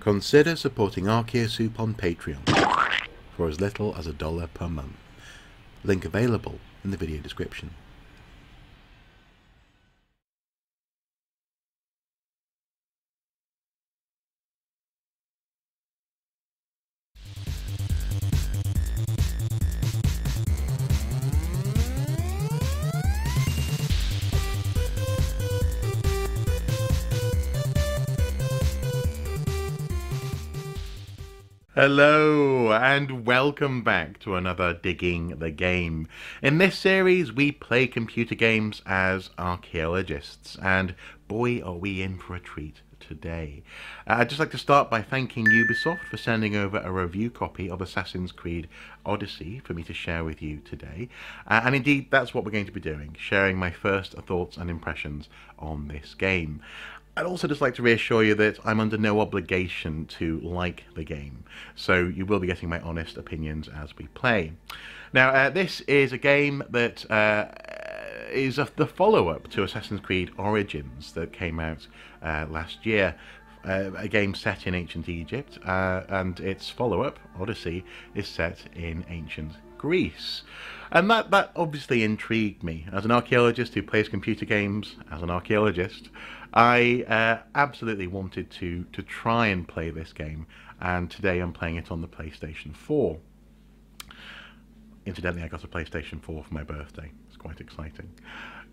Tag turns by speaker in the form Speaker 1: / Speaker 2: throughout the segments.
Speaker 1: Consider supporting Archaeosoup on Patreon for as little as $1 per month. Link available in the video description. Hello and welcome back to another Digging the Game. In this series we play computer games as archaeologists, and boy are we in for a treat today. I'd just like to start by thanking Ubisoft for sending over a review copy of Assassin's Creed Odyssey for me to share with you today. And indeed that's what we're going to be doing, sharing my first thoughts and impressions on this game. I'd also just like to reassure you that I'm under no obligation to like the game, so you will be getting my honest opinions as we play. Now, this is a game that is the follow-up to Assassin's Creed Origins that came out last year, a game set in ancient Egypt, and its follow-up, Odyssey, is set in ancient Greece. And that obviously intrigued me. As an archaeologist who plays computer games, as an archaeologist, I absolutely wanted to try and play this game, and today I'm playing it on the PlayStation 4. Incidentally, I got a PlayStation 4 for my birthday. It's quite exciting.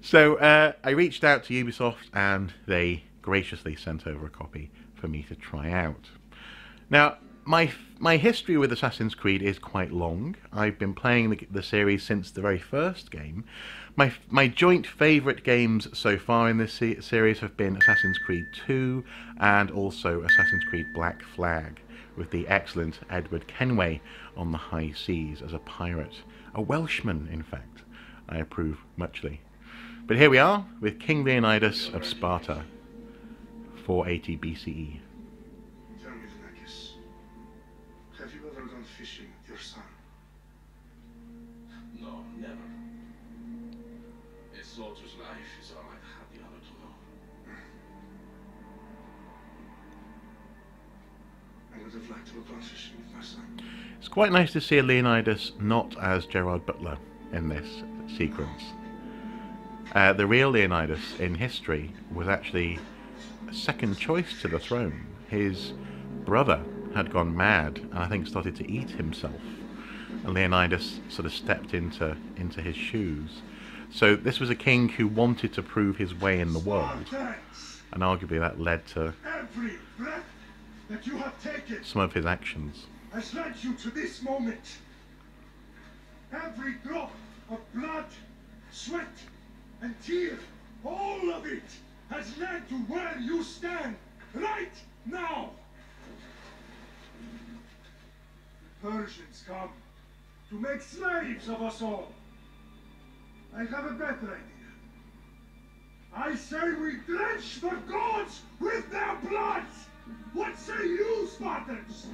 Speaker 1: So I reached out to Ubisoft and they graciously sent over a copy for me to try out. Now, my history with Assassin's Creed is quite long. I've been playing the series since the very first game. My joint favourite games so far in this series have been Assassin's Creed 2 and also Assassin's Creed Black Flag, with the excellent Edward Kenway on the high seas as a pirate. A Welshman, in fact. I approve muchly. But here we are with King Leonidas of Sparta, 480 BCE.
Speaker 2: Have you ever gone fishing with your son?
Speaker 3: No, never. A soldier's life is all I've had the honor to know.
Speaker 2: I would have liked to have gone fishing with my son.
Speaker 1: It's quite nice to see a Leonidas not as Gerard Butler in this sequence. The real Leonidas in history was actually a second choice to the throne. His brother had gone mad and I think started to eat himself, and Leonidas sort of stepped into his shoes. So this was a king who wanted to prove his way in the world, and arguably that led to
Speaker 2: every breath that you have taken
Speaker 1: some of his actions.
Speaker 2: has led you to this moment. Every drop of blood, sweat and tear, all of it has led to where you stand right now. Persians come to make slaves of us all. I have a better idea. I say we drench the gods with their blood. What say you, Spartans?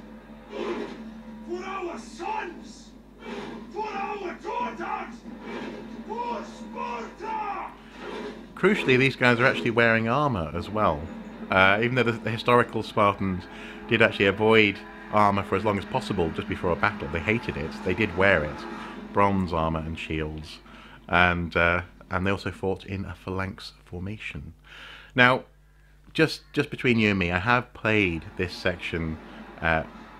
Speaker 2: For our sons, for our daughters, for Sparta!
Speaker 1: Crucially, these guys are actually wearing armour as well. Even though the historical Spartans did actually avoid armour for as long as possible just before a battle. They hated it. They did wear it. Bronze armour and shields. And they also fought in a phalanx formation. Now, just between you and me, I have played this section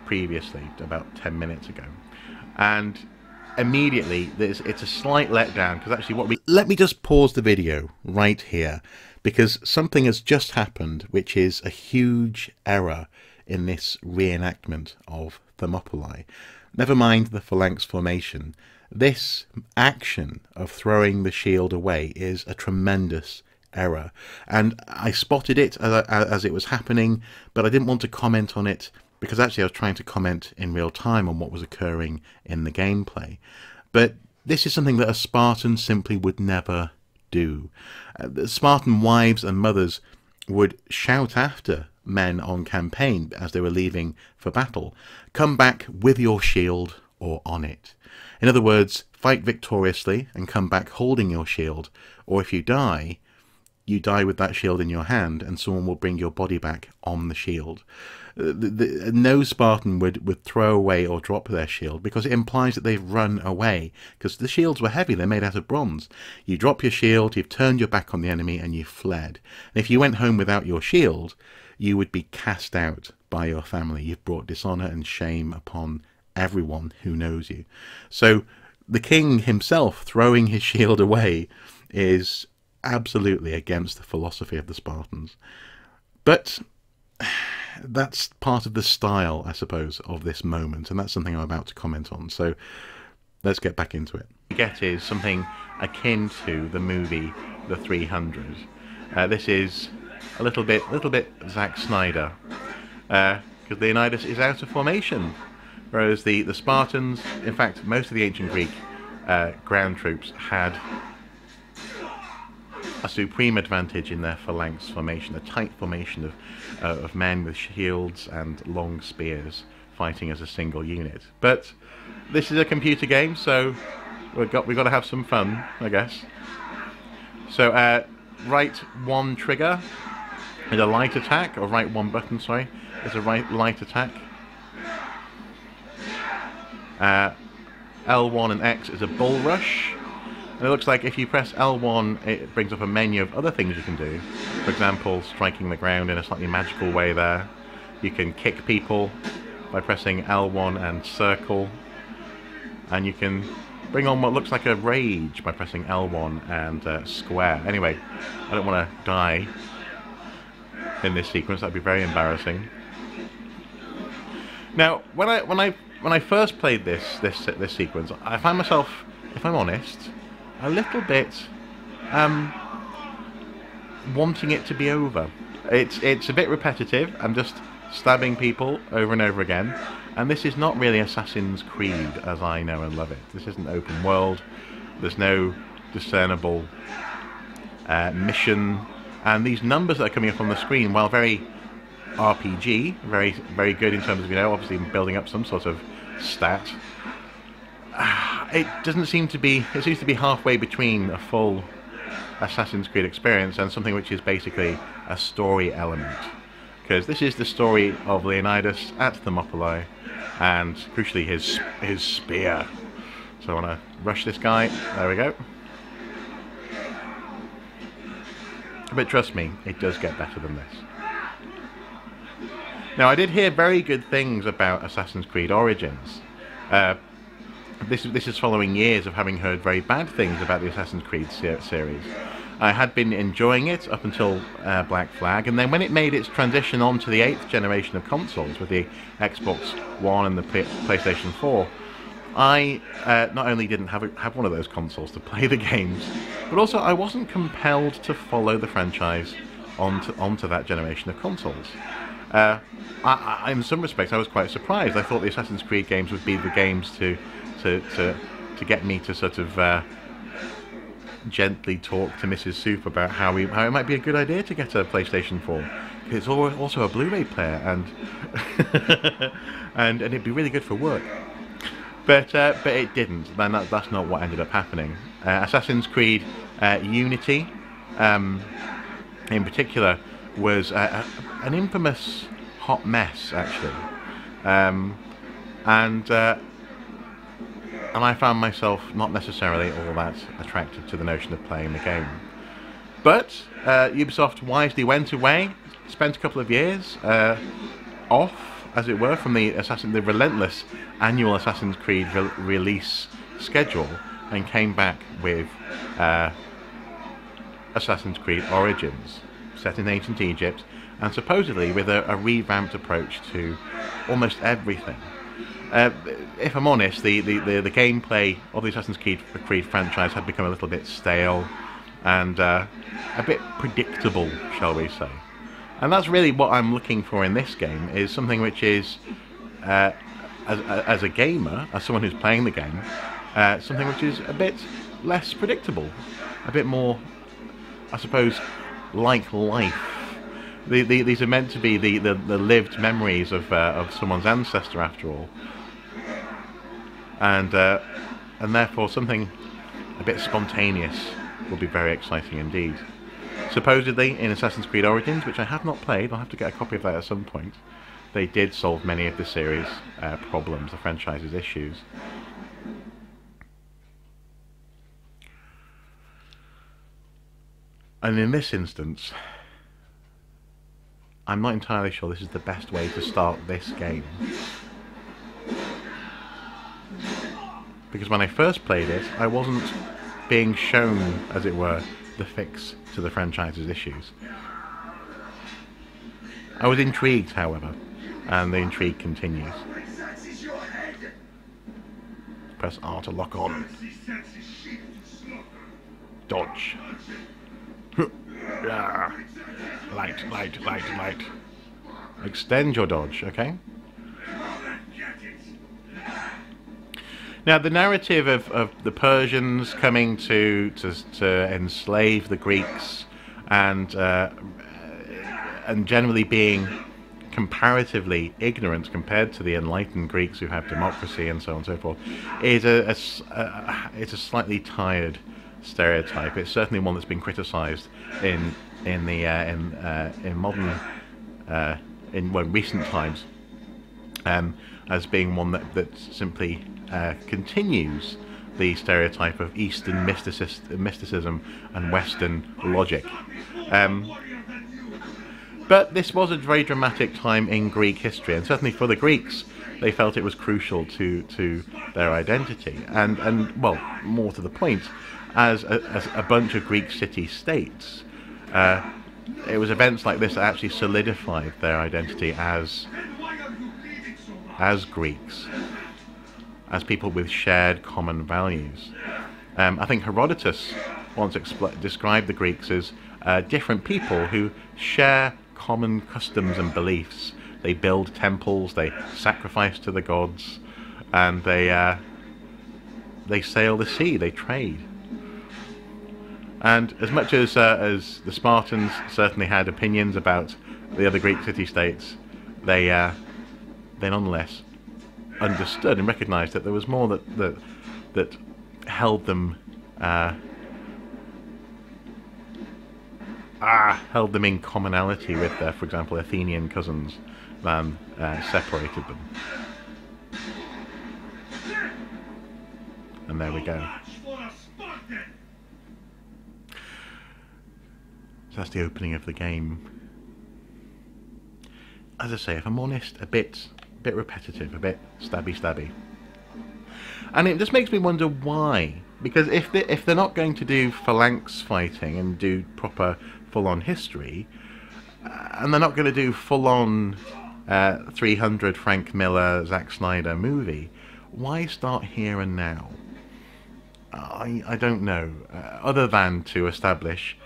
Speaker 1: previously, about 10 minutes ago. And immediately, it's a slight letdown, because actually let me just pause the video right here, because something has just happened, which is a huge error in this reenactment of Thermopylae. Never mind the phalanx formation. This action of throwing the shield away is a tremendous error, and I spotted it as it was happening, but I didn't want to comment on it because actually I was trying to comment in real time on what was occurring in the gameplay. But this is something that a Spartan simply would never do. The Spartan wives and mothers would shout after men on campaign as they were leaving for battle, "Come back with your shield or on it." In other words, fight victoriously and come back holding your shield, or if you die, you die with that shield in your hand, and someone will bring your body back on the shield. No Spartan would throw away or drop their shield, because it implies that they've run away, because the shields were heavy, they're made out of bronze. You drop your shield, you've turned your back on the enemy, and you've fled. And if you went home without your shield, you would be cast out by your family. You've brought dishonour and shame upon everyone who knows you. So the king himself throwing his shield away is absolutely against the philosophy of the Spartans. But that's part of the style, I suppose, of this moment, and that's something I'm about to comment on. So let's get back into it. What we get is something akin to the movie The 300. This is a little bit Zack Snyder, because Leonidas is out of formation, whereas the Spartans, in fact, most of the ancient Greek ground troops had a supreme advantage in their phalanx formation, a tight formation of men with shields and long spears fighting as a single unit. But this is a computer game, so we've got to have some fun, I guess. So right one trigger is a light attack, or right one button, sorry, is a light attack. L1 and X is a bull rush. And it looks like if you press L1, it brings up a menu of other things you can do. For example, striking the ground in a slightly magical way there. You can kick people by pressing L1 and circle. And you can bring on what looks like a rage by pressing L1 and square. Anyway, I don't want to die in this sequence. That'd be very embarrassing. Now, when I first played this sequence, I found myself, if I'm honest, a little bit wanting it to be over. It's a bit repetitive. I'm just stabbing people over and over again, and this is not really Assassin's Creed as I know and love it. This isn't open world. There's no discernible mission, and these numbers that are coming up on the screen, while very RPG, very good in terms of, obviously building up some sort of stat, it doesn't seem to be, it seems to be halfway between a full Assassin's Creed experience and something which is basically a story element. Because this is the story of Leonidas at Thermopylae, and crucially his spear. So I want to rush this guy. There we go. But trust me, it does get better than this. Now, I did hear very good things about Assassin's Creed Origins. This is following years of having heard very bad things about the Assassin's Creed series. I had been enjoying it up until Black Flag, and then when it made its transition onto the 8th generation of consoles with the Xbox One and the PlayStation 4, I not only didn't have one of those consoles to play the games, but also I wasn't compelled to follow the franchise onto that generation of consoles. In some respects, I was quite surprised. I thought the Assassin's Creed games would be the games to get me to sort of gently talk to Mrs. Soup about how it might be a good idea to get a PlayStation 4. It's also a Blu-ray player, and it'd be really good for work. But it didn't. And that's not what ended up happening. Assassin's Creed Unity, in particular, was an infamous hot mess, actually, and I found myself not necessarily all that attracted to the notion of playing the game. But Ubisoft wisely went away, spent a couple of years off, as it were, from the relentless annual Assassin's Creed release schedule, and came back with Assassin's Creed Origins, set in ancient Egypt, and supposedly with a revamped approach to almost everything. If I'm honest, the gameplay of the Assassin's Creed franchise had become a little bit stale and a bit predictable, shall we say. And that's really what I'm looking for in this game, is something which is, as a gamer, as someone who's playing the game, something which is a bit less predictable, a bit more, I suppose, like life. These are meant to be the lived memories of someone's ancestor, after all, and therefore something a bit spontaneous will be very exciting indeed. Supposedly, in Assassin's Creed Origins, which I have not played, I'll have to get a copy of that at some point, they did solve many of the series' problems, the franchise's issues. And in this instance, I'm not entirely sure this is the best way to start this game. Because when I first played it, I wasn't being shown, as it were, the fix to the franchise's issues. I was intrigued, however, and the intrigue continues. Press R to lock on. Dodge. Light, light, light, light. Extend your dodge, okay? Now, the narrative of the Persians coming to enslave the Greeks and generally being comparatively ignorant compared to the enlightened Greeks who have democracy and so on and so forth is it's a slightly tired stereotype. It's certainly one that's been criticised in recent times as being one that simply continues the stereotype of Eastern mysticism and Western logic. But this was a very dramatic time in Greek history, and certainly for the Greeks, they felt it was crucial to their identity. And well, more to the point, as a bunch of Greek city-states, it was events like this that actually solidified their identity as Greeks, as people with shared common values. I think Herodotus once described the Greeks as different people who share common customs and beliefs. They build temples, they sacrifice to the gods, and they sail the sea, they trade. And as much as the Spartans certainly had opinions about the other Greek city-states, they nonetheless understood and recognised that there was more that held them in commonality with their, for example, Athenian cousins than separated them. And there we go. So that's the opening of the game. As I say, if I'm honest, a bit repetitive, a bit stabby. And it just makes me wonder why. Because if they're not going to do phalanx fighting and do proper full-on history, and they're not going to do full-on 300 Frank Miller, Zack Snyder movie, why start here and now? I don't know. Other than to establish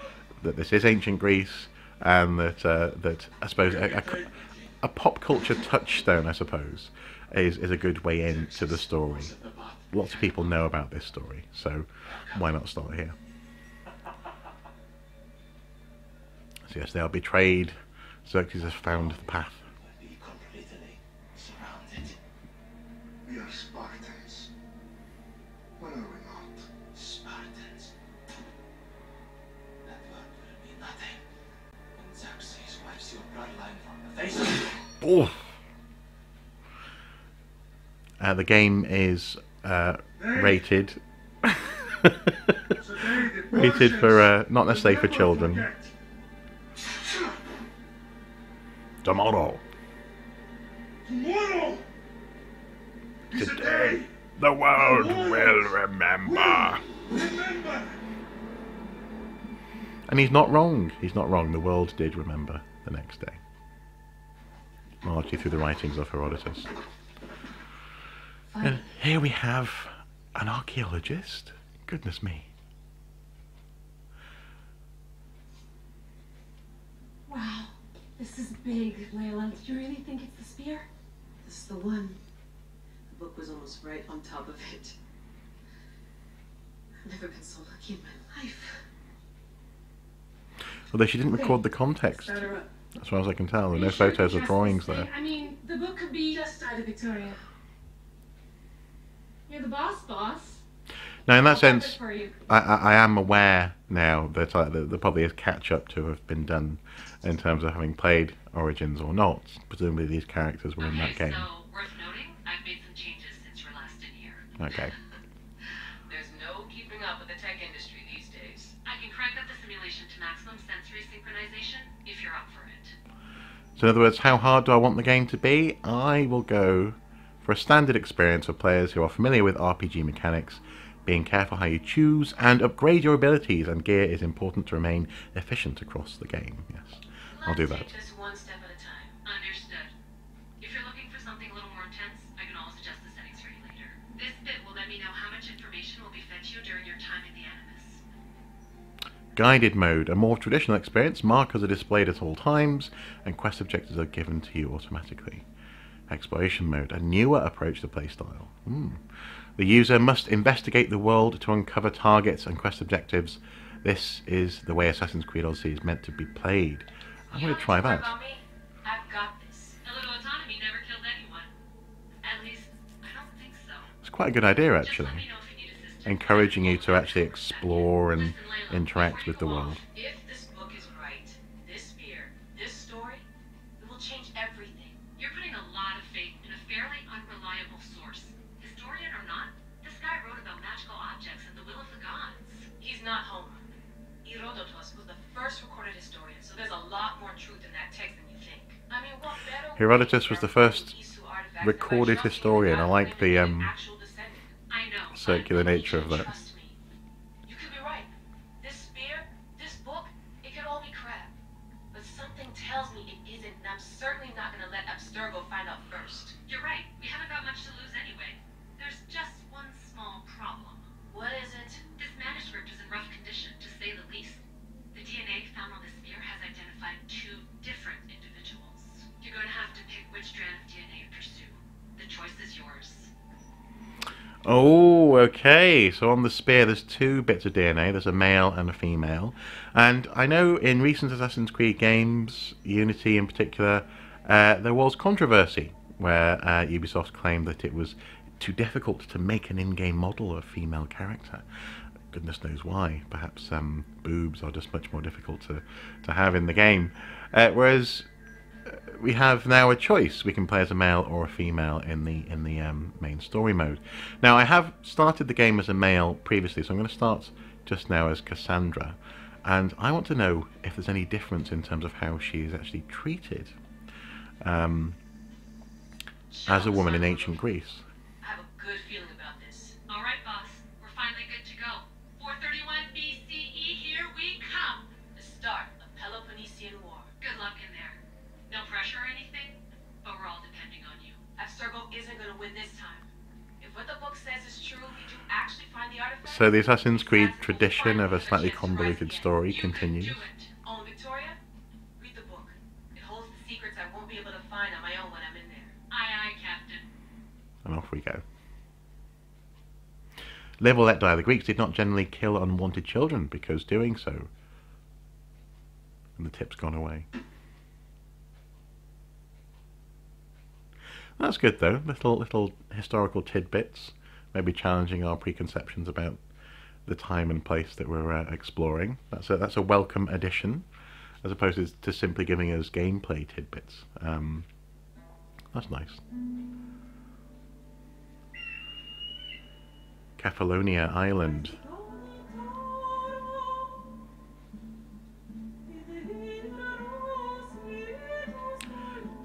Speaker 1: that this is ancient Greece, and that I suppose a pop culture touchstone, I suppose, is a good way into the story. Lots of people know about this story, so why not start here? So yes, they are betrayed. Xerxes has found the path.
Speaker 2: We are Spartans. When are we not?
Speaker 3: Spartans. That word will mean nothing when Xerxes wipes your bloodline from the face of
Speaker 1: the the game is rated rated for not necessarily for children. Tomorrow. Today, the world will remember. And he's not wrong. He's not wrong. The world did remember the next day. Largely through the writings of Herodotus. And here we have an archaeologist. Goodness me.
Speaker 4: Wow, this is big, Layla. Do you really think it's the spear?
Speaker 5: This is the one. The book was almost right on top of it. I've never been so lucky in my life.
Speaker 1: Although she didn't record the context. As far as I can tell, there are no photos or drawings there.
Speaker 4: I mean, the book could be just out of Victoria. You're the boss.
Speaker 1: Now, in that
Speaker 4: I'll prep it
Speaker 1: sense,
Speaker 4: for you.
Speaker 1: I am aware now that there probably is catch-up to have been done in terms of having played Origins or not. Presumably these characters were in that game.
Speaker 6: So, worth noting, I've made some changes since you're last in here.
Speaker 1: Okay.
Speaker 6: There's no keeping up with the tech industry these days. I can crank up the simulation to maximum sensory synchronization if you're up for it.
Speaker 1: So in other words, how hard do I want the game to be? I will go for a standard experience for players who are familiar with RPG mechanics. Being careful how you choose and upgrade your abilities and gear is important to remain efficient across the game. Yes, I'll do that.
Speaker 6: Let's take this one step at a time. Understood. If you're looking for something a little more intense, I can always adjust the settings for you later. This bit will let me know how much information will be fed to you during your time in the Animus.
Speaker 1: Guided mode, a more traditional experience. Markers are displayed at all times and quest objectives are given to you automatically. Exploration mode, a newer approach to playstyle. The user must investigate the world to uncover targets and quest objectives. This is the way Assassin's Creed Odyssey is meant to be played. I'm going to try that.
Speaker 6: I've got this. A little autonomy never killed anyone. At least, I don't think so.
Speaker 1: It's quite a good idea,
Speaker 6: Just let
Speaker 1: actually.
Speaker 6: me know if you need assistance.
Speaker 1: Encouraging you to actually explore and interact with the world.
Speaker 6: If this book is right, this spear, this story, it will change everything. You're putting a lot of faith in a fairly unreliable source. Historian or not, this guy wrote about magical objects and the will of the gods. He's not Homer. Herodotus was the first recorded historian, so there's a lot more truth in that text than you think. I mean, what better way
Speaker 1: Herodotus was
Speaker 6: to
Speaker 1: the first
Speaker 6: Isu artifacts
Speaker 1: recorded
Speaker 6: than by
Speaker 1: historian. I like the
Speaker 6: an actual descendant? I know.
Speaker 1: circular
Speaker 6: but
Speaker 1: nature of that.
Speaker 6: trust me. You could be right. This spear, this book, it could all be crap. But something tells me it isn't, and I'm certainly not going to let Abstergo find out first. You're right. We haven't got much to lose anyway. There's just one small problem. What is it? This manuscript is in rough condition, to say the least. The DNA found on the spear has identified 2 different individuals. You're going to have to pick which strand of DNA to pursue. The choice is yours.
Speaker 1: Oh, okay. So on the spear there's 2 bits of DNA. There's a male and a female. And I know in recent Assassin's Creed games, Unity in particular, there was controversy where Ubisoft claimed that it was too difficult to make an in-game model of a female character. Goodness knows why. Perhaps boobs are just much more difficult to have in the game. Whereas we have now a choice. We can play as a male or a female in the main story mode. Now, I have started the game as a male previously, so I'm going to start just now as Cassandra. And I want to know if there's any difference in terms of how she is actually treated as a woman in ancient Greece.
Speaker 6: I have a good feeling about this. All right, boss. We're finally good to go. 431 BCE, here we come. The start of Peloponnesian War. Good luck in there. No pressure or anything, but we're all depending on you. Abstergo isn't going to win this time. If what the book says is true, we do actually find the artifact.
Speaker 1: So the Assassin's Creed tradition of a slightly convoluted story continues.
Speaker 6: Oh, Victoria, read the book. It holds the secrets I won't be able to find on my own when I'm in there. Aye, aye, Captain.
Speaker 1: And off we go. Live or let die. The Greeks did not generally kill unwanted children because doing so. And the tip's gone away. That's good though. Little historical tidbits, maybe challenging our preconceptions about the time and place that we're exploring. That's a welcome addition, as opposed to simply giving us gameplay tidbits. That's nice. Cephalonia Island.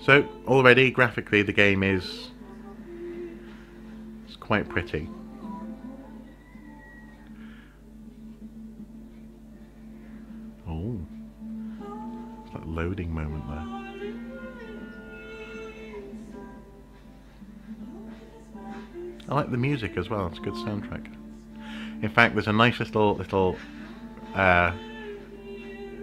Speaker 1: So already graphically the game is quite pretty. Oh, it's that loading moment there. I like the music as well. It's a good soundtrack. In fact, there's a nice little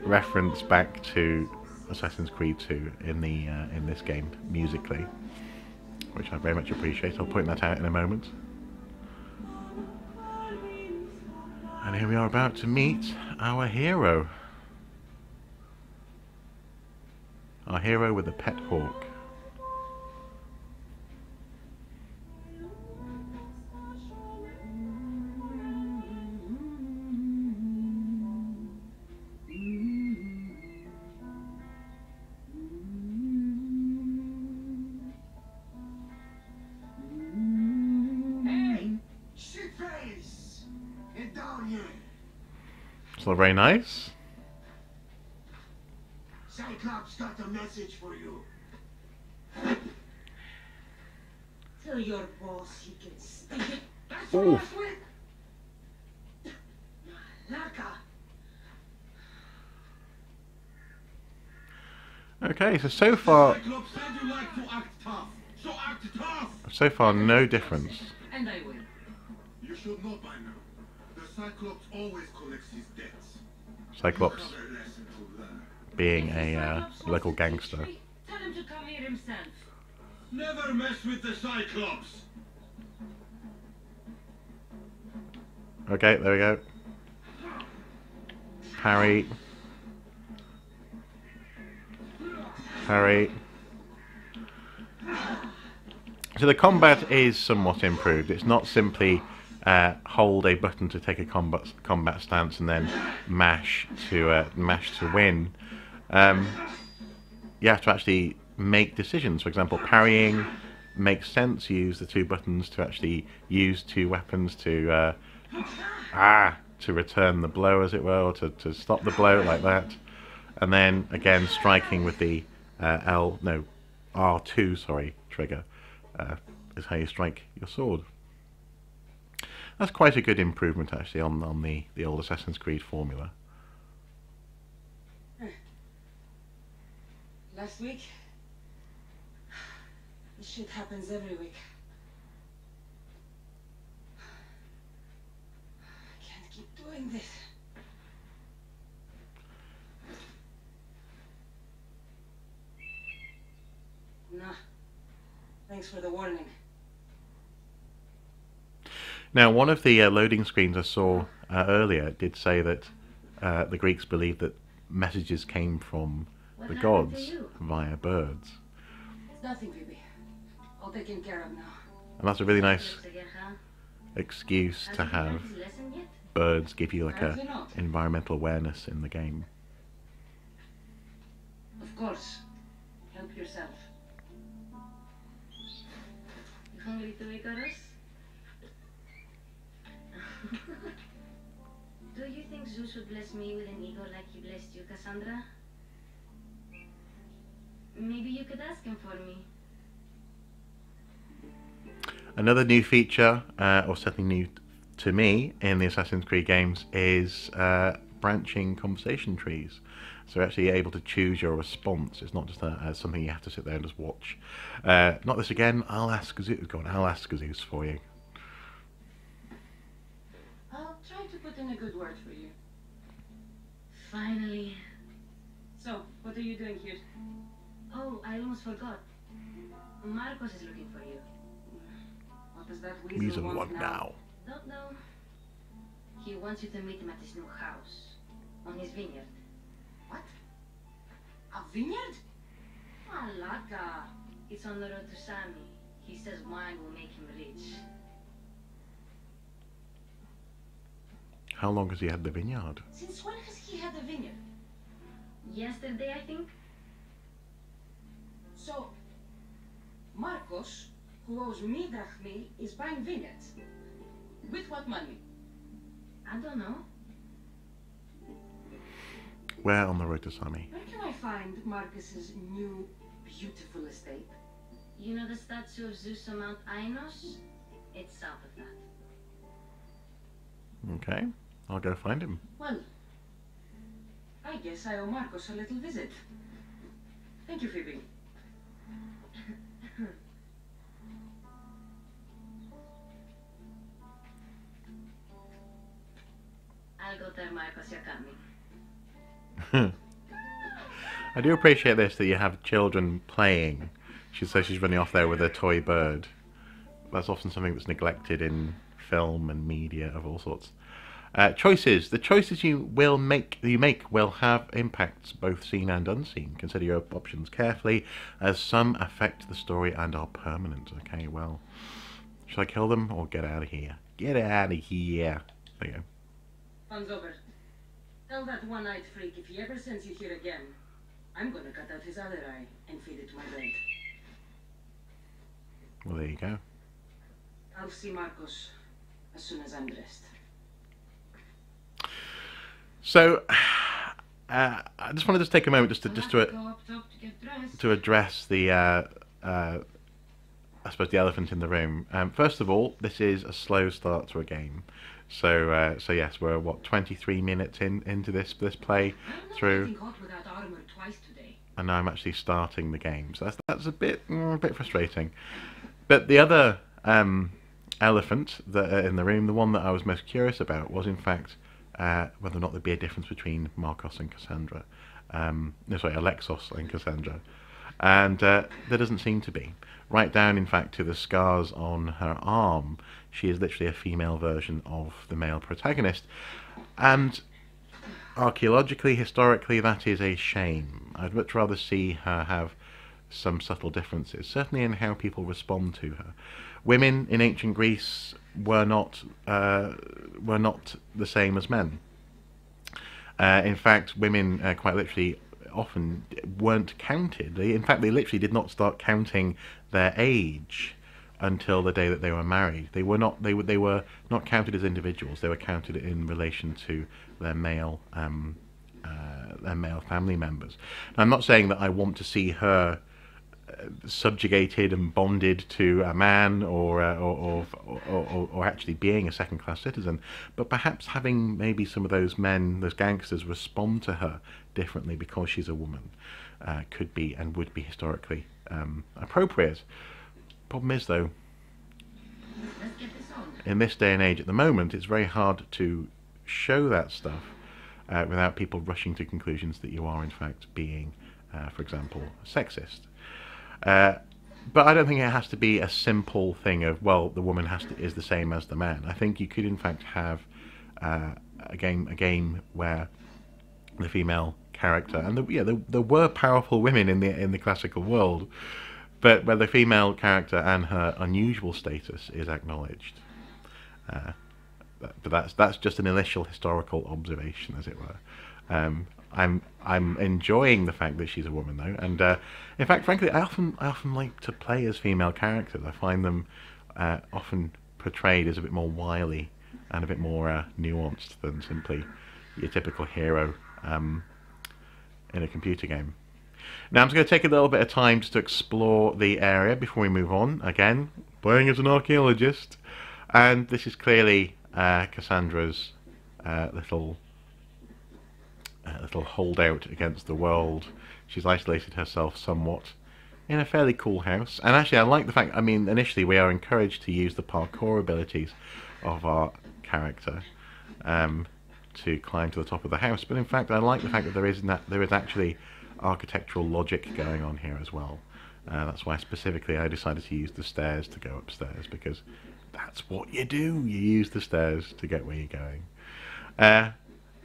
Speaker 1: reference back to Assassin's Creed 2 in this game musically, which I very much appreciate. I'll point that out in a moment. And here we are about to meet our hero. Our hero with a pet hawk. That's not very nice.
Speaker 2: Cyclops got a message for you.
Speaker 5: Tell your boss he can stick it.
Speaker 2: That's
Speaker 1: Ooh.
Speaker 2: for last week.
Speaker 5: Malaka.
Speaker 1: Okay, so far,
Speaker 2: Cyclops said you like to act tough, so act tough.
Speaker 1: so far no difference.
Speaker 5: And I will.
Speaker 2: You should know by now. The Cyclops always collects his debts.
Speaker 1: Cyclops
Speaker 2: You have a lesson to learn.
Speaker 1: being a local gangster.
Speaker 5: Tell him to come here himself.
Speaker 2: Never mess with the Cyclops.
Speaker 1: Okay, there we go. Parry. Parry. So the combat is somewhat improved. It's not simply hold a button to take a combat stance and then mash to win. You have to actually make decisions. For example, parrying makes sense. You use the two buttons to actually use two weapons to return the blow, as it were, or to stop the blow like that. And then again, striking with the R2 trigger is how you strike your sword. That's quite a good improvement actually on the old Assassin's Creed formula.
Speaker 5: Last week? This shit happens every week. I can't keep doing this. Nah. Thanks for the warning.
Speaker 1: Now, one of the loading screens I saw earlier did say that the Greeks believed that messages came from the gods via birds.
Speaker 5: It's nothing, baby. All taken care of now.
Speaker 1: And that's a really nice excuse to have birds give you like a environmental awareness in the game.
Speaker 5: Of course. Help yourself.
Speaker 6: You hungry to wake us? Do you think Zeus would bless me with an ego like he blessed you, Cassandra? Maybe you could ask him for me.
Speaker 1: Another new feature, or something new to me in the Assassin's Creed games, is branching conversation trees. So you're actually able to choose your response. It's not just something you have to sit there and just watch. Not this again. I'll ask Zeus. Go on, I'll ask Zeus for you.
Speaker 5: I'll try to put in a good word for you.
Speaker 6: Finally.
Speaker 5: So, what are you doing here?
Speaker 6: Oh, I almost forgot. Marcos is looking for you.
Speaker 5: What does that
Speaker 1: Weasel
Speaker 5: weasel
Speaker 1: want now.
Speaker 6: Don't know. He wants you to meet him at his new house. On his vineyard.
Speaker 5: What? A vineyard?
Speaker 6: Malaka. It's on the road to Sami. He says wine will make him rich.
Speaker 1: How long has he had the vineyard?
Speaker 5: Since when has he had a vineyard?
Speaker 6: Yesterday, I think.
Speaker 5: So, Marcos, who owes me drachmi, is buying vineyards. With what money?
Speaker 6: I don't know.
Speaker 1: Where on the road to Sami?
Speaker 5: Where can I find Marcus's new, beautiful estate?
Speaker 6: You know the statue of Zeus on Mount Ainos? It's south of that.
Speaker 1: Okay, I'll go find him.
Speaker 5: Well, I guess I owe Marcos a little visit. Thank you, Phoebe.
Speaker 6: I'll go tell Marcos you're coming.
Speaker 1: I do appreciate this, that you have children playing. She says she's running off there with a toy bird. That's often something that's neglected in film and media of all sorts. Choices. The choices you make will have impacts both seen and unseen. Consider your options carefully, as some affect the story and are permanent. Okay, well, should I kill them or get out of here? Get out of here. There you go.
Speaker 5: Fun's over. Tell that one-eyed freak if he ever sends you here again, I'm gonna cut out his other eye and feed it to my bed.
Speaker 1: Well, there you go.
Speaker 5: I'll see Marcos as soon as I'm dressed.
Speaker 1: So I just wanted to take a moment just to
Speaker 5: Go up top to get dressed.
Speaker 1: to address the I suppose the elephant in the room. First of all, this is a slow start to a game. So yes, we're what 23 minutes into this play through,
Speaker 5: Getting hot without armor twice today.
Speaker 1: and I'm actually starting the game. So that's a bit frustrating. But the other elephant that in the room, the one that I was most curious about, was in fact whether or not there'd be a difference between Marcos and Cassandra. No, sorry, Alexos and Cassandra. And there doesn't seem to be. Right down, in fact, to the scars on her arm, she is literally a female version of the male protagonist. And archaeologically, historically, that is a shame. I'd much rather see her have some subtle differences, certainly in how people respond to her. Women in ancient Greece were not the same as men. In fact, women quite literally often weren't counted. In fact, they literally did not start counting their age until the day that they were married. They were not counted as individuals. They were counted in relation to their male family members. Now, I'm not saying that I want to see her subjugated and bonded to a man, or actually being a second-class citizen, but perhaps having maybe some of those men, those gangsters, respond to her differently because she's a woman could be and would be historically appropriate. Problem is, though,
Speaker 5: Let's get this on.
Speaker 1: in this day and age, at the moment, it's very hard to show that stuff without people rushing to conclusions that you are in fact being, for example, sexist. But I don't think it has to be a simple thing of, well, the woman is the same as the man. I think you could in fact have a game where the female character, and there were powerful women in the classical world, but where the female character and her unusual status is acknowledged. But that's just an initial historical observation, as it were. I'm enjoying the fact that she's a woman, though, and in fact, frankly, I often like to play as female characters. I find them often portrayed as a bit more wily and a bit more nuanced than simply your typical hero in a computer game. Now, I'm just going to take a little bit of time just to explore the area before we move on. Again, playing as an archaeologist, and this is clearly Cassandra's little holdout against the world. She's isolated herself somewhat in a fairly cool house. And actually, I like the fact, I mean, initially we are encouraged to use the parkour abilities of our character to climb to the top of the house. But in fact, I like the fact that there is actually architectural logic going on here as well. That's why specifically I decided to use the stairs to go upstairs, because that's what you do. You use the stairs to get where you're going.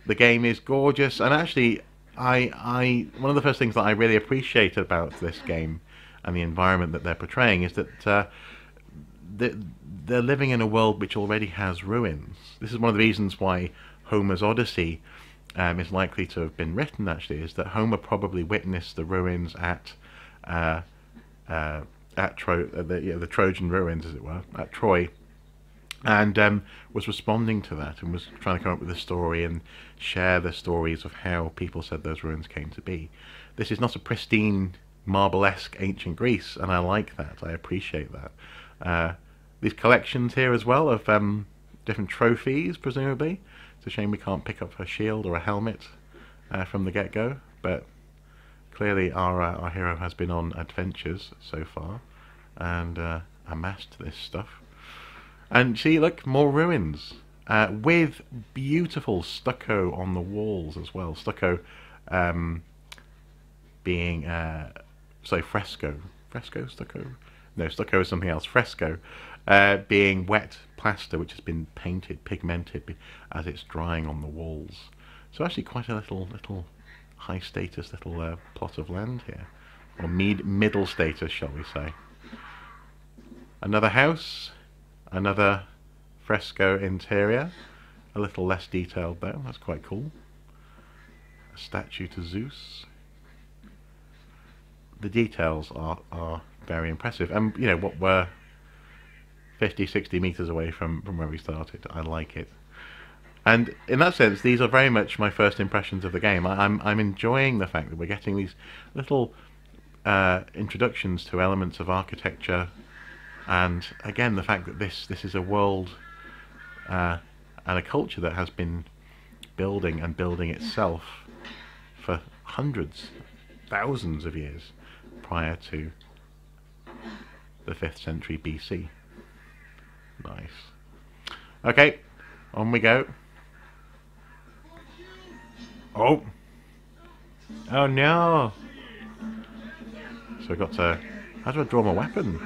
Speaker 1: The game is gorgeous, and actually, one of the first things that I really appreciate about this game and the environment that they're portraying is that they're living in a world which already has ruins. This is one of the reasons why Homer's Odyssey is likely to have been written. Actually, is that Homer probably witnessed the ruins at the Trojan ruins, as it were, at Troy, and was responding to that and was trying to come up with a story and share the stories of how people said those ruins came to be. This is not a pristine, marble-esque ancient Greece, and I like that. I appreciate that. These collections here as well of different trophies, presumably. It's a shame we can't pick up a shield or a helmet from the get-go, but clearly our hero has been on adventures so far and amassed this stuff. And see, look, more ruins with beautiful stucco on the walls as well. Stucco being fresco. Fresco? Stucco? No, stucco is something else. Fresco being wet plaster which has been painted, pigmented as it's drying on the walls. So actually quite a little high status little plot of land here, or middle status, shall we say. Another house. Another fresco interior, a little less detailed though, that's quite cool. A statue to Zeus. The details are very impressive, and you know what, we're 50-60 meters away from where we started. I like it. And in that sense, these are very much my first impressions of the game. I'm enjoying the fact that we're getting these little introductions to elements of architecture, and again the fact that this is a world and a culture that has been building and building itself for hundreds, thousands of years prior to the 5th century BC. Nice. Okay, on we go. Oh! Oh no! So I've got to... How do I draw my weapon?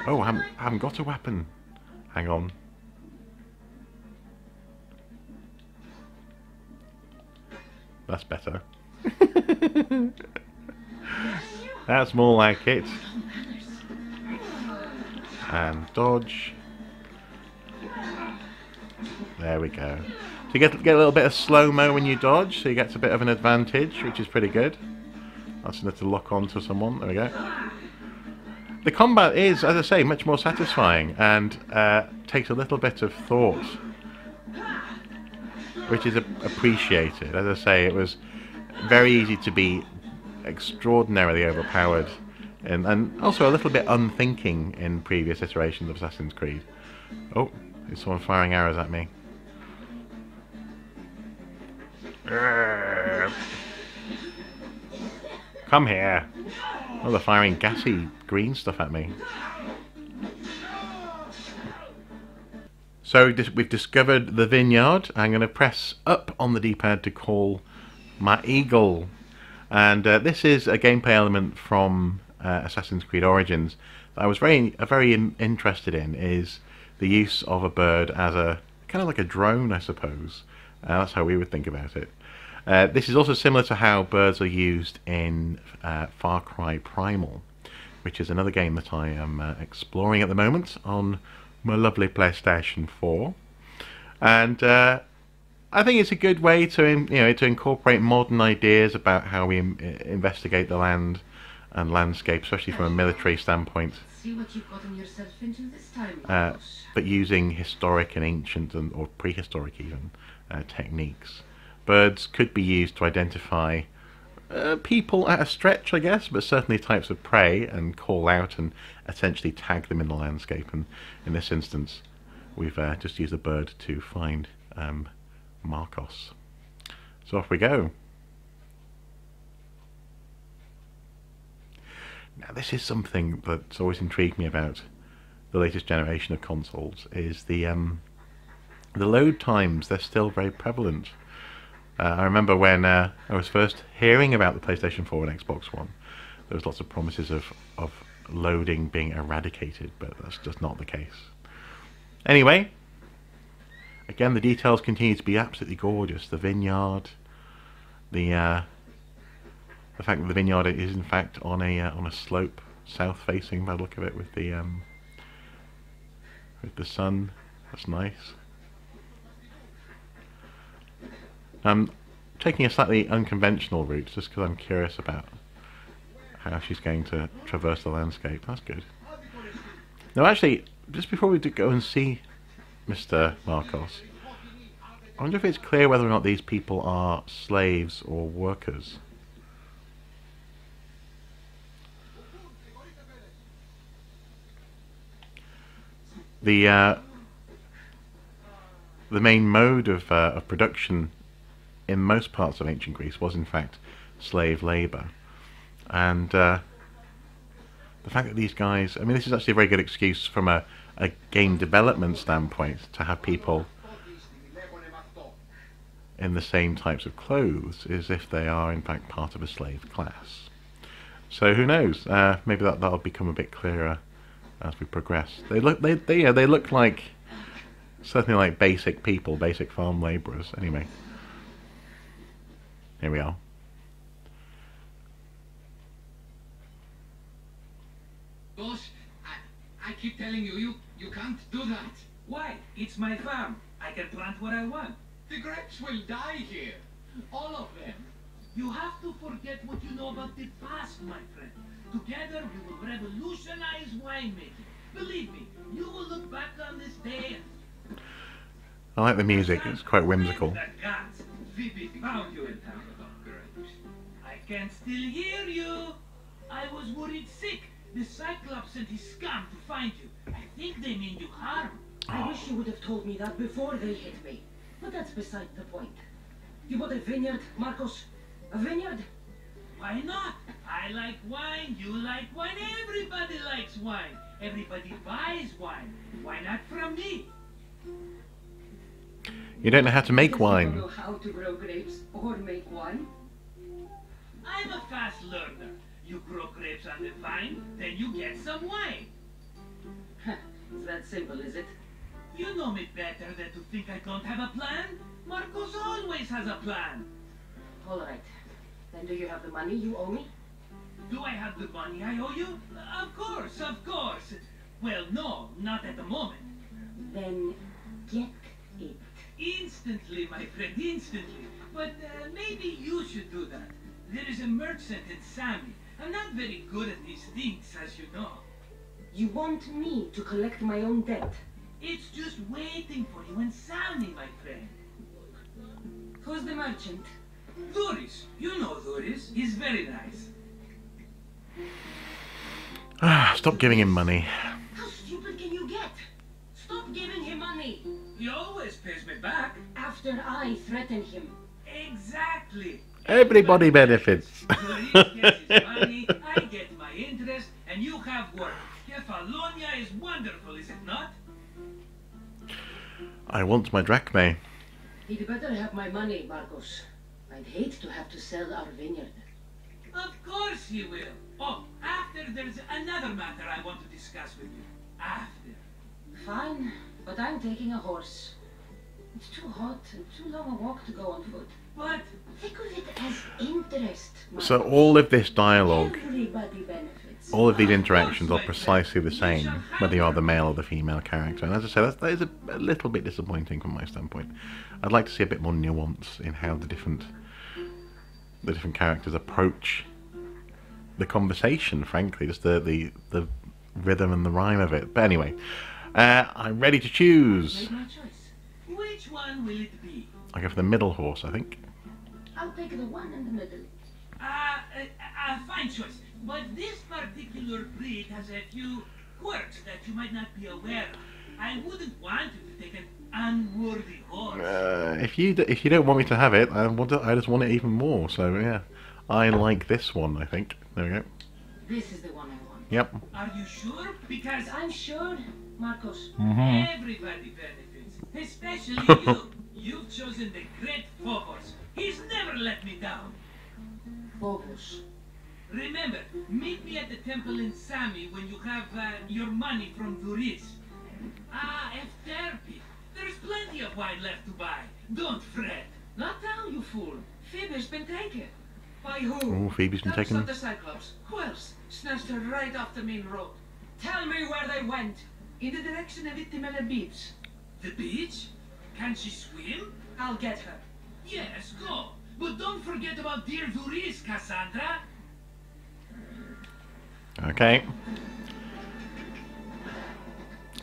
Speaker 1: Oh, I haven't got a weapon. Hang on. That's better. That's more like it. And dodge. There we go. So you get a little bit of slow-mo when you dodge, so you get a bit of an advantage, which is pretty good. That's enough to lock onto someone. There we go. The combat is, as I say, much more satisfying and takes a little bit of thought, which is appreciated. As I say, it was very easy to be extraordinarily overpowered and also a little bit unthinking in previous iterations of Assassin's Creed. Oh, there's someone firing arrows at me. Come here. Oh, they're firing gassy green stuff at me. So we've discovered the vineyard. I'm going to press up on the D-pad to call my eagle. And this is a gameplay element from Assassin's Creed Origins that I was very interested in, is the use of a bird as a kind of like a drone, I suppose. That's how we would think about it. This is also similar to how birds are used in Far Cry Primal, which is another game that I am exploring at the moment on my lovely PlayStation 4. And I think it's a good way to to incorporate modern ideas about how we investigate the land and landscape, especially from a military standpoint.
Speaker 5: See what you've gotten yourself into this time,
Speaker 1: but using historic and ancient or prehistoric even techniques. Birds could be used to identify people at a stretch, I guess, but certainly types of prey, and call out and essentially tag them in the landscape. And in this instance, we've just used a bird to find Marcos. So off we go. Now this is something that's always intrigued me about the latest generation of consoles, is the load times. They're still very prevalent. I remember when I was first hearing about the PlayStation 4 and Xbox One, there was lots of promises of loading being eradicated, but that's just not the case. Anyway, again, the details continue to be absolutely gorgeous. The vineyard, the fact that the vineyard is in fact on a slope, south-facing by the look of it, with the sun. That's nice. I'm taking a slightly unconventional route just because I'm curious about how she's going to traverse the landscape. That's good. Now actually, just before we go and see Mr. Marcos, I wonder if it's clear whether or not these people are slaves or workers. The main mode of production in most parts of ancient Greece was in fact slave labour, and the fact that these guys, I mean, this is actually a very good excuse from a game development standpoint to have people in the same types of clothes as if they are in fact part of a slave class. So who knows, maybe that'll become a bit clearer as we progress. They look like, certainly like basic people, basic farm labourers. Anyway, here we are.
Speaker 7: Boss, I keep telling you can't do that.
Speaker 3: Why? It's my farm. I can plant what I want.
Speaker 7: The grapes will die here. All of them.
Speaker 3: You have to forget what you know about the past, my friend. Together we will revolutionize winemaking. Believe me, you will look back on this day.
Speaker 1: I like the music, it's quite whimsical.
Speaker 8: That guns. Phoebe found you in town. I can still hear you. I was worried sick. The Cyclops and his scum to find you. I think they mean you harm.
Speaker 5: I wish you would have told me that before they hit me. But that's beside the point. You bought a vineyard, Marcos? A vineyard?
Speaker 8: Why not? I like wine, you like wine, everybody likes wine. Everybody buys wine. Why not from me?
Speaker 1: You don't know how to make
Speaker 5: Because you
Speaker 1: wine.
Speaker 5: don't know how to grow grapes or make wine.
Speaker 8: I'm a fast learner. You grow grapes on the vine, then you get some wine.
Speaker 5: It's that simple, is it?
Speaker 8: You know me better than to think I don't have a plan. Marcos always has a plan.
Speaker 5: All right. Then do you have the money you owe me?
Speaker 8: Do I have the money I owe you? Of course, of course. Well, no, not at the moment.
Speaker 5: Then get it.
Speaker 8: Instantly, my friend, instantly. But maybe you should do that. There is a merchant in Sami. I'm not very good at these things, as you know.
Speaker 5: You want me to collect my own debt?
Speaker 8: It's just waiting for you in Sami, my friend.
Speaker 5: Who's the merchant?
Speaker 8: Duris. You know Duris. He's very nice.
Speaker 1: Stop giving him money.
Speaker 5: How stupid can you get? Stop giving him money.
Speaker 8: He always pays me back.
Speaker 5: After I threaten him.
Speaker 8: Exactly.
Speaker 1: Everybody benefits.
Speaker 8: Duris gets his money, I get my interest, and you have work. Kefalonia is wonderful, is it not?
Speaker 1: I want my drachmae.
Speaker 5: He'd better have my money, Marcos. I'd hate to have to sell our vineyard.
Speaker 8: Of course he will. Oh, after there's another matter I want to discuss with you. After.
Speaker 5: Fine, but I'm taking a horse. It's too hot and too long a walk to go on foot.
Speaker 8: But
Speaker 5: Think of it as interest, Marcos.
Speaker 1: So all of this dialogue,
Speaker 5: Everybody benefits.
Speaker 1: all of these interactions are precisely the same, whether you are the male or the female character. And as I say, that is a little bit disappointing from my standpoint. I'd like to see a bit more nuance in how the different characters approach the conversation, frankly, just the rhythm and the rhyme of it. But anyway, I'm ready to choose.
Speaker 5: Make my choice.
Speaker 8: which one will it be?
Speaker 1: I go for the middle horse, I think.
Speaker 5: I'll take the one in the middle.
Speaker 8: Fine choice. But this particular breed has a few quirks that you might not be aware of. I wouldn't want you to take an unworthy horse.
Speaker 1: If you don't want me to have it, I just want it even more. So yeah, I like this one. I think. There we go.
Speaker 5: This is the one I want.
Speaker 1: Yep.
Speaker 8: Are you sure? Because
Speaker 5: I'm sure, Marcos.
Speaker 8: everybody benefits, especially you. You've chosen the great Phobos. He's never let me down.
Speaker 5: Phobos.
Speaker 8: Remember, meet me at the temple in Sami when you have your money from Duris. F-therapy. There's plenty of wine left to buy. Don't fret.
Speaker 5: Not now, you fool. Phoebe's been taken.
Speaker 9: By who?
Speaker 1: Oh, Phoebe's been
Speaker 9: That's
Speaker 1: taken.
Speaker 9: not the Cyclops. Who else? Snatched her right off the main road. Tell me where they went. In the direction of Itimele Beach.
Speaker 8: The beach? Can she swim?
Speaker 9: I'll get her.
Speaker 8: Yes, go. But don't forget about dear Duris, Cassandra.
Speaker 1: Okay.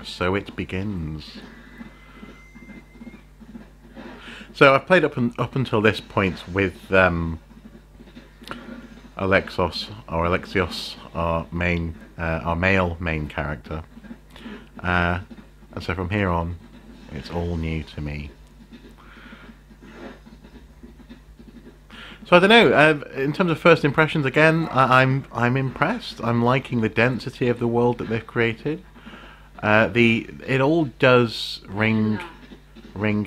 Speaker 1: So it begins. So I've played up until this point with Alexios, our male main character, and so from here on, it's all new to me. So I don't know. In terms of first impressions, again, I'm impressed. I'm liking the density of the world that they've created. It all does ring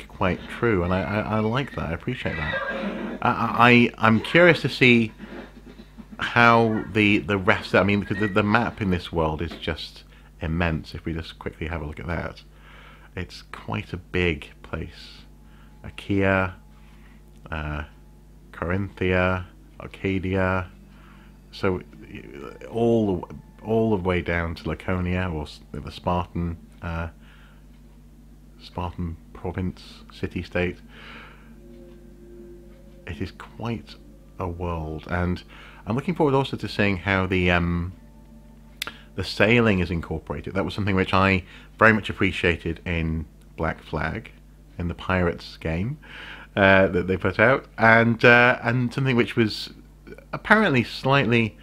Speaker 1: quite true, and I like that. I appreciate that. I'm curious to see how the rest. I mean, because the map in this world is just immense. If we just quickly have a look at that, it's quite a big place. Achaea, Corinthia, Arcadia, so all the way down to Laconia, or the Spartan province, city-state. It is quite a world, and I'm looking forward also to seeing how the sailing is incorporated. That was something which I very much appreciated in Black Flag, in the Pirates game that they put out, and something which was apparently slightly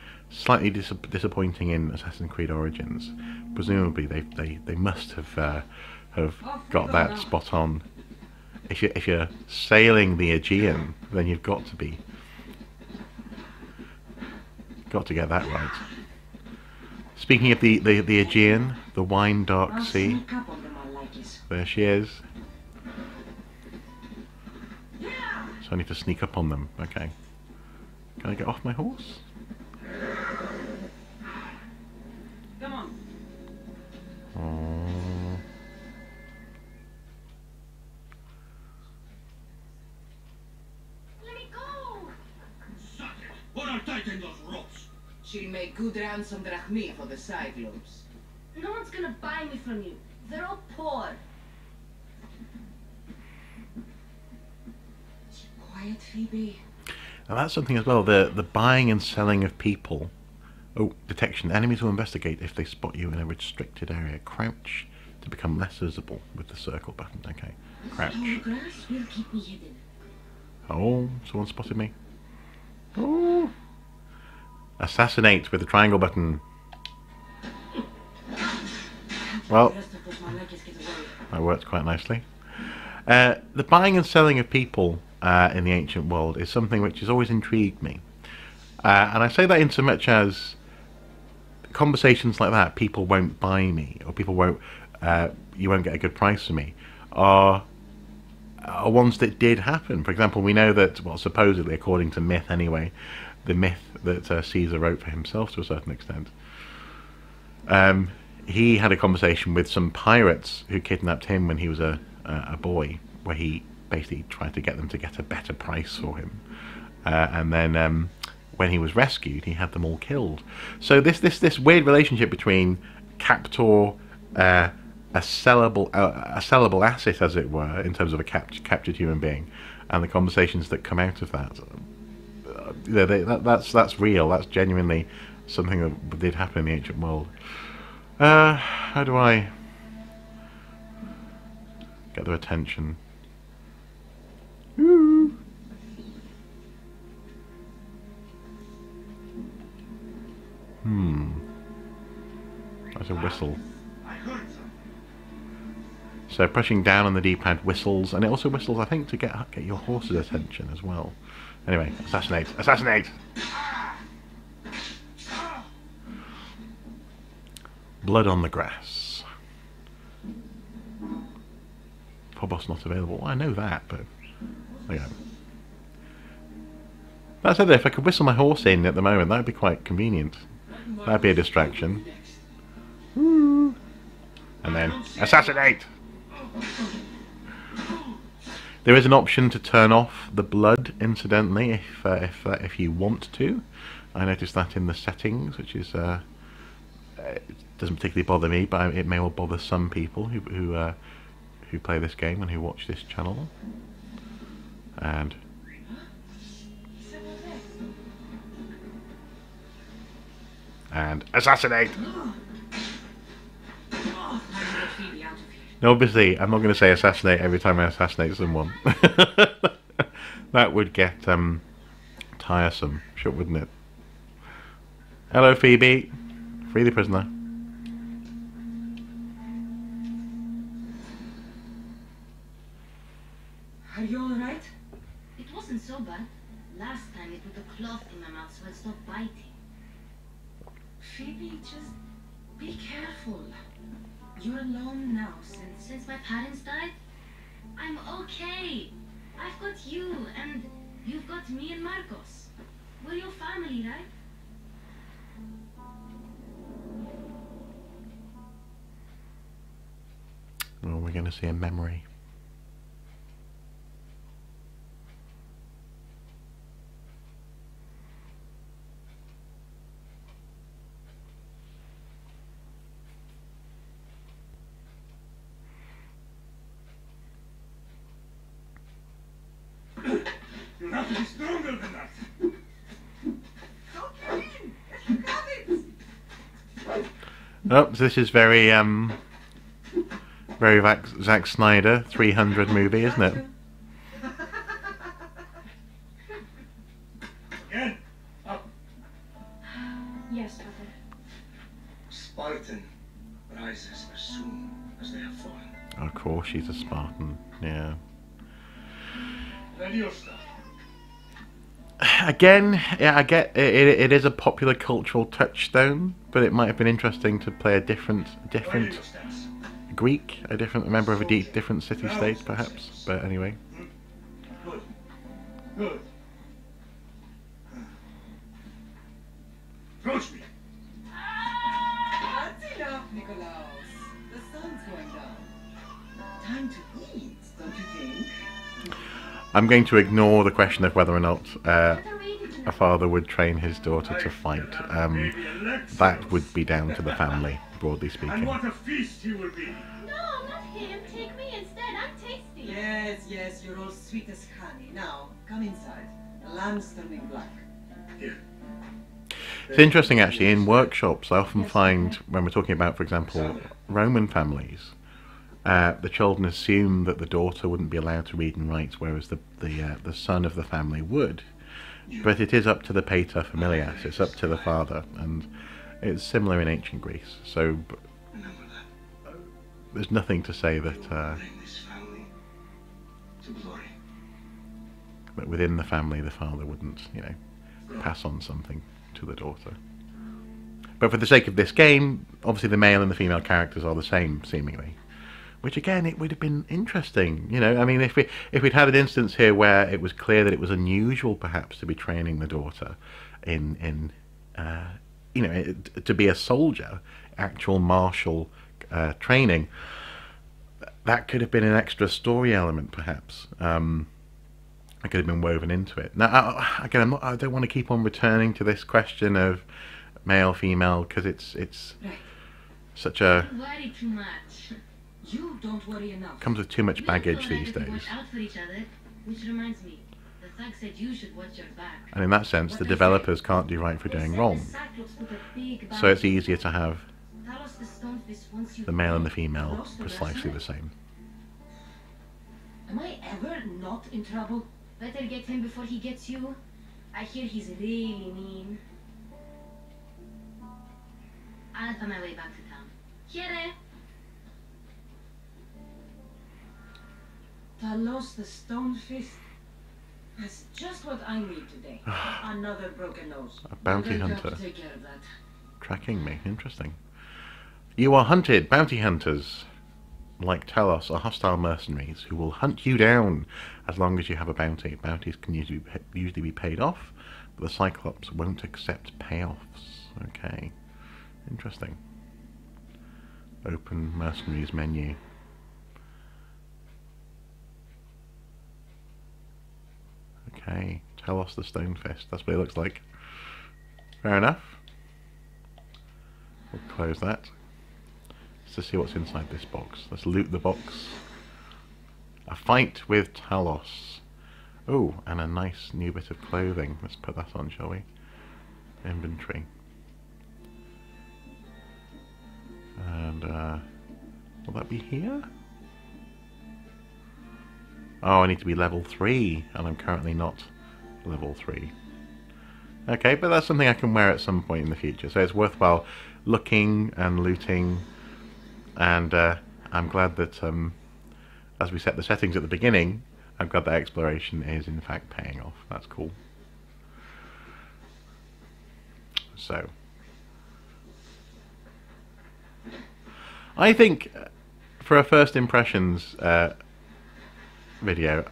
Speaker 1: disappointing in Assassin's Creed Origins. Presumably, they must have got that spot on. If you're sailing the Aegean, then you've got to get that right. Speaking of the Aegean, the wine dark sea, there she is. So I need to sneak up on them. Okay. Can I get off my horse?
Speaker 5: Come on.
Speaker 1: Oh.
Speaker 6: Let me go!
Speaker 8: Suck it! Or I'll tighten those ropes!
Speaker 9: She'll make good ransom drachmi for the Cyclops.
Speaker 6: No one's gonna buy me from you. They're all poor.
Speaker 9: Quiet, Phoebe.
Speaker 1: Now that's something as well, the buying and selling of people. Oh, detection. Enemies will investigate if they spot you in a restricted area. Crouch to become less visible with the circle button. Okay, crouch.
Speaker 6: Tall grass will keep me hidden.
Speaker 1: Oh, someone spotted me. Oh. Assassinate with the triangle button. Well, that worked quite nicely. The buying and selling of people in the ancient world is something which has always intrigued me. And I say that in so much as conversations like that, people won't buy me, or people won't, you won't get a good price for me, are ones that did happen. For example, we know that, well, supposedly, according to myth anyway, the myth that Caesar wrote for himself to a certain extent, he had a conversation with some pirates who kidnapped him when he was a boy, where he basically tried to get them to get a better price for him, and then when he was rescued, he had them all killed. So this weird relationship between captor, a sellable asset, as it were, in terms of a captured human being, and the conversations that come out of that. That's real. That's genuinely something that did happen in the ancient world. How do I get their attention? Ooh. That's a whistle. So pushing down on the D-pad whistles, and it also whistles, I think, to get your horse's attention as well. Anyway, assassinate! Assassinate! Blood on the grass. Phobos not available. Well, I know that, but there you go. That said, if I could whistle my horse in at the moment, that would be quite convenient. That'd be a distraction. Woo. And then assassinate! There is an option to turn off the blood, incidentally, if you want to. I noticed that in the settings, which is it doesn't particularly bother me, but it may well bother some people who play this game and who watch this channel. And assassinate! Now, obviously, I'm not going to say assassinate every time I assassinate someone. That would get tiresome, sure, wouldn't it? Hello, Phoebe. Free the prisoner.
Speaker 5: Are you alright?
Speaker 6: It wasn't so bad. Last time it put a cloth in my mouth so I stopped biting.
Speaker 5: Phoebe, just be careful. You're alone now
Speaker 6: Since my parents died, I'm okay. I've got you, and you've got me and Marcos. We're your family, right?
Speaker 1: Well, we're going to see a memory.
Speaker 2: You'll have to be stronger than that.
Speaker 1: Oh, this is very Very Zack Snyder 300 movie, isn't it?
Speaker 2: Again, up.
Speaker 4: Yes, Father.
Speaker 2: Spartan rises as soon as they have fallen.
Speaker 1: Of course, she's a Spartan. Yeah.
Speaker 2: Ready your stuff.
Speaker 1: Again, yeah, I get it is a popular cultural touchstone, but it might have been interesting to play a different Greek, a different member of a different city-state, perhaps. But anyway.
Speaker 2: Good. Good. Approach me.
Speaker 9: That's enough, Nikolaos. The sun's going down. Time to eat, don't you think?
Speaker 1: I'm going to ignore the question of whether or not a father would train his daughter to fight. That would be down to the family, broadly
Speaker 2: And
Speaker 1: speaking.
Speaker 2: what a feast he will be.
Speaker 4: No, not him. Take me instead. I'm tasty.
Speaker 9: Yes, yes, you're all sweet as honey. Now, come inside. The lamb's turning black.
Speaker 2: Here.
Speaker 1: It's interesting, actually, in workshops, I often find, when we're talking about, for example, Roman families, the children assume that the daughter wouldn't be allowed to read and write, whereas the son of the family would. But it is up to the pater familias, it's up to the father, and it's similar in ancient Greece. So there's nothing to say that that within the family the father wouldn't, pass on something to the daughter. But for the sake of this game, obviously the male and the female characters are the same, seemingly. Which again, it would have been interesting, I mean, if we'd had an instance here where it was clear that it was unusual, perhaps, to be training the daughter in to be a soldier, actual martial training, that could have been an extra story element, perhaps. It could have been woven into it. Now, again, I don't want to keep on returning to this question of male, female, because it's such a.
Speaker 5: Don't worry too much. You don't worry enough.
Speaker 1: Comes with too much baggage these days.
Speaker 5: Watch out for each other, which reminds me, the thug said you should watch your back.
Speaker 1: And in that sense, the developers can't do right for doing wrong. So it's easier to have the male and the female precisely the same.
Speaker 5: Am I ever not in trouble? Better get him before he gets you. I hear he's really mean. I'll find my way back to town. Here.
Speaker 9: Talos the Stone Fist. That's just what I need today. Another broken nose.
Speaker 1: A bounty
Speaker 5: You're gonna
Speaker 1: hunter
Speaker 5: have to take care of that.
Speaker 1: tracking me. Interesting. You are hunted. Bounty hunters, like Talos, are hostile mercenaries who will hunt you down as long as you have a bounty. Bounties can usually be paid off, but the Cyclops won't accept payoffs. Okay. Interesting. Open mercenaries menu. Okay, Talos the Stonefist. That's what it looks like. Fair enough. We'll close that. Let's just see what's inside this box. Let's loot the box. A fight with Talos. Oh, and a nice new bit of clothing. Let's put that on, shall we? Inventory. And, will that be here? Oh, I need to be level 3, and I'm currently not level 3. Okay, but that's something I can wear at some point in the future, so it's worthwhile looking and looting, and I'm glad that, as we set the settings at the beginning, I'm glad that exploration is in fact paying off. That's cool. So, I think for a first impressions video,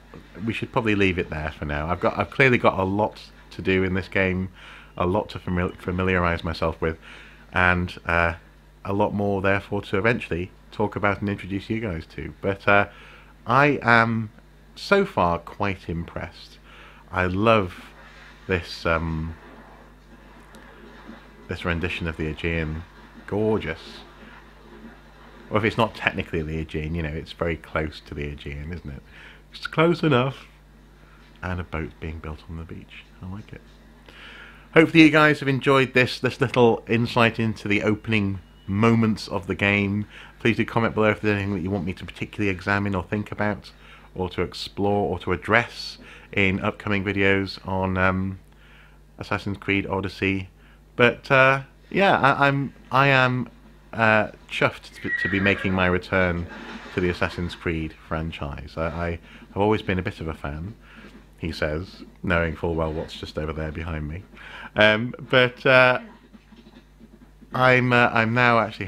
Speaker 1: we should probably leave it there for now. I've clearly got a lot to do in this game, a lot to familiarize myself with, and a lot more therefore to eventually talk about and introduce you guys to. But I am so far quite impressed. I love this this rendition of the Aegean. Gorgeous. Or if it's not technically the Aegean, it's very close to the Aegean, isn't it? It's close enough. And a boat being built on the beach. I like it. Hopefully you guys have enjoyed this little insight into the opening moments of the game. Please do comment below if there's anything that you want me to particularly examine or think about, or to explore, or to address in upcoming videos on Assassin's Creed Odyssey. But yeah, I am chuffed to be making my return to the Assassin's Creed franchise. I have always been a bit of a fan, he says, knowing full well what's just over there behind me. But I'm now actually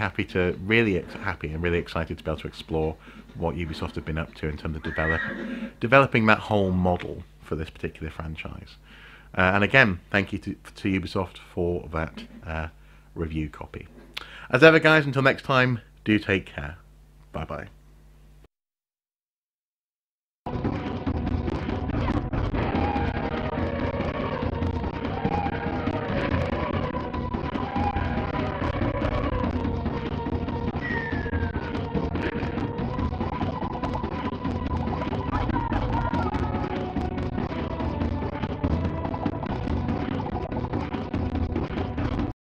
Speaker 1: really happy and really excited to be able to explore what Ubisoft have been up to in terms of developing that whole model for this particular franchise. And again, thank you to Ubisoft for that review copy. As ever, guys, until next time, do take care. Bye bye.